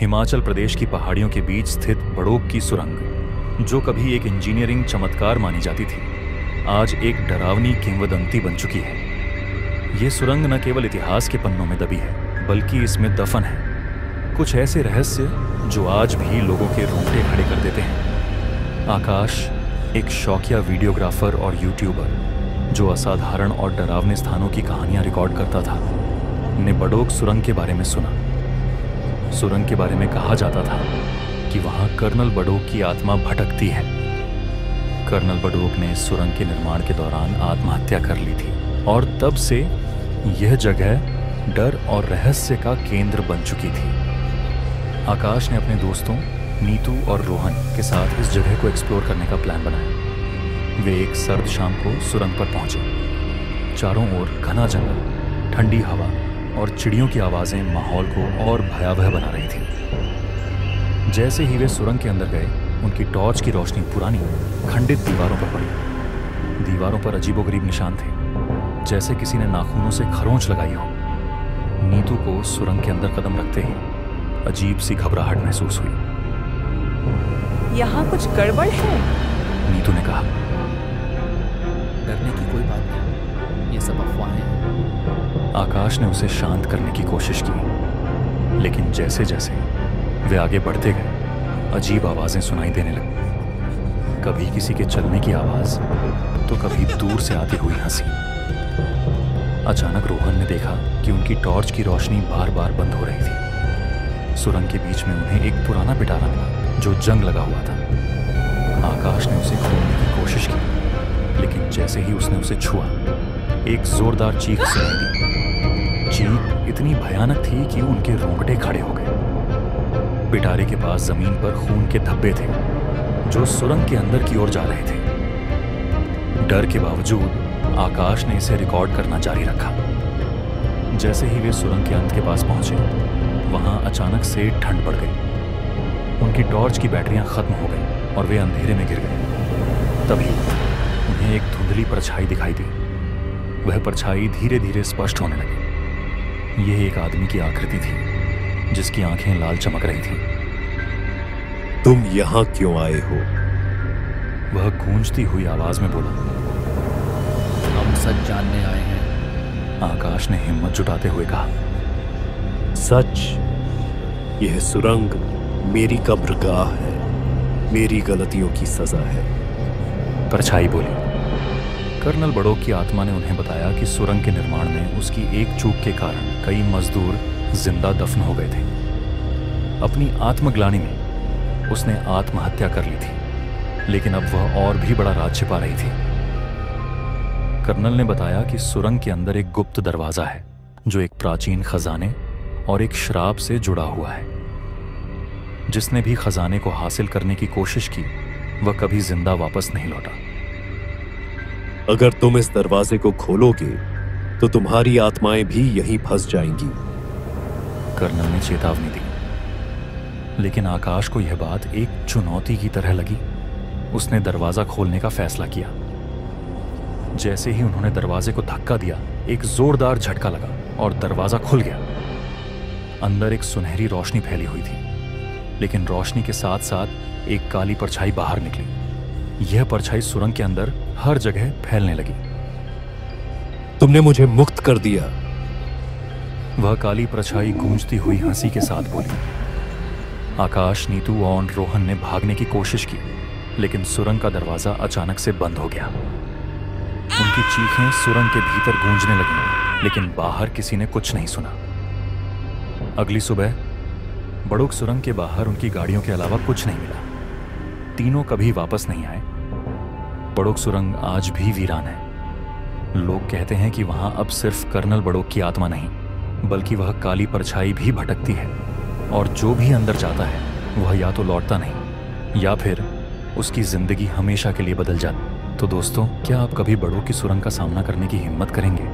हिमाचल प्रदेश की पहाड़ियों के बीच स्थित बड़ोग की सुरंग, जो कभी एक इंजीनियरिंग चमत्कार मानी जाती थी, आज एक डरावनी किंवदंती बन चुकी है। ये सुरंग न केवल इतिहास के पन्नों में दबी है, बल्कि इसमें दफन है कुछ ऐसे रहस्य जो आज भी लोगों के रोंगटे खड़े कर देते हैं। आकाश, एक शौकिया वीडियोग्राफर और यूट्यूबर जो असाधारण और डरावने स्थानों की कहानियां रिकॉर्ड करता था, ने बड़ोग सुरंग के बारे में सुना। सुरंग के बारे में कहा जाता था कि वहां कर्नल बड़ोग की आत्मा भटकती है। कर्नल बड़ोग ने सुरंग के निर्माण के दौरान आत्महत्या कर ली थी और तब से यह जगह डर और रहस्य का केंद्र बन चुकी थी। आकाश ने अपने दोस्तों नीतू और रोहन के साथ इस जगह को एक्सप्लोर करने का प्लान बनाया। वे एक सर्द शाम को सुरंग पर पहुंचे। चारों ओर घना जंगल, ठंडी हवा और चिड़ियों की आवाजें माहौल को और भयावह बना रही थी। जैसे ही वे सुरंग के अंदर गए, उनकी टॉर्च की रोशनी पुरानी खंडित दीवारों पर पड़ी। दीवारों पर अजीबोगरीब निशान थे, जैसे किसी ने नाखूनों से खरोंच लगाई हो। नीतू को सुरंग के अंदर कदम रखते ही अजीब सी घबराहट महसूस हुई। यहाँ कुछ गड़बड़ है, नीतू ने कहा। डरने की कोई बात नहीं, ये सब अफवाहें हैं। आकाश ने उसे शांत करने की कोशिश की, लेकिन जैसे जैसे वे आगे बढ़ते गए, अजीब आवाजें सुनाई देने लगी। कभी किसी के चलने की आवाज, तो कभी दूर से आती हुई हंसी। अचानक रोहन ने देखा कि उनकी टॉर्च की रोशनी बार बार बंद हो रही थी। सुरंग के बीच में उन्हें एक पुराना पिटारा मिला जो जंग लगा हुआ था। आकाश ने उसे खोलने की कोशिश की, लेकिन जैसे ही उसने उसे छुआ, एक जोरदार चीख सुनाई दी। चीख इतनी भयानक थी कि उनके रोंगटे खड़े हो गए। पिटारे के पास जमीन पर खून के धब्बे थे जो सुरंग के अंदर की ओर जा रहे थे। डर के बावजूद आकाश ने इसे रिकॉर्ड करना जारी रखा। जैसे ही वे सुरंग के अंत के पास पहुंचे, वहां अचानक से ठंड पड़ गई। उनकी टॉर्च की बैटरियां खत्म हो गई और वे अंधेरे में गिर गए। तभी उन्हें एक धुंधली परछाई दिखाई दी। वह परछाई धीरे धीरे स्पष्ट होने लगी। यह एक आदमी की आकृति थी जिसकी आंखें लाल चमक रही थीं। तुम यहां क्यों आए हो? वह गूंजती हुई आवाज में बोला। हम सच जानने आए हैं, आकाश ने हिम्मत जुटाते हुए कहा। सच? यह सुरंग मेरी कब्रगाह है, मेरी गलतियों की सजा है। परछाई बोली। कर्नल बड़ोग की आत्मा ने उन्हें बताया कि सुरंग के निर्माण में उसकी एक चूक के कारण कई मजदूर जिंदा दफन हो गए थे। अपनी आत्मग्लानि में उसने आत्महत्या कर ली थी, लेकिन अब वह और भी बड़ा राज छिपा रही थी। कर्नल ने बताया कि सुरंग के अंदर एक गुप्त दरवाजा है जो एक प्राचीन खजाने और एक श्राप से जुड़ा हुआ है। जिसने भी खजाने को हासिल करने की कोशिश की, वह कभी जिंदा वापस नहीं लौटा। अगर तुम इस दरवाजे को खोलोगे तो तुम्हारी आत्माएं भी यहीं फंस जाएंगी, कर्नल ने चेतावनी दी। लेकिन आकाश को यह बात एक चुनौती की तरह लगी। उसने दरवाजा खोलने का फैसला किया। जैसे ही उन्होंने दरवाजे को धक्का दिया, एक जोरदार झटका लगा और दरवाजा खुल गया। अंदर एक सुनहरी रोशनी फैली हुई थी, लेकिन रोशनी के साथ साथ एक काली परछाई बाहर निकली। यह परछाई सुरंग के अंदर हर जगह फैलने लगी। तुमने मुझे मुक्त कर दिया, वह काली परछाई गूंजती हुई हंसी के साथ बोली। आकाश, नीतू और रोहन ने भागने की कोशिश की, लेकिन सुरंग का दरवाजा अचानक से बंद हो गया। उनकी चीखें सुरंग के भीतर गूंजने लगीं, लेकिन बाहर किसी ने कुछ नहीं सुना। अगली सुबह बड़ोग सुरंग के बाहर उनकी गाड़ियों के अलावा कुछ नहीं मिला। तीनों कभी वापस नहीं आए। बड़ोग सुरंग आज भी वीरान है। लोग कहते हैं कि वहां अब सिर्फ कर्नल बड़ोग की आत्मा नहीं, बल्कि वह काली परछाई भी भटकती है, और जो भी अंदर जाता है वह या तो लौटता नहीं या फिर उसकी जिंदगी हमेशा के लिए बदल जाती। तो दोस्तों, क्या आप कभी बड़ोग की सुरंग का सामना करने की हिम्मत करेंगे?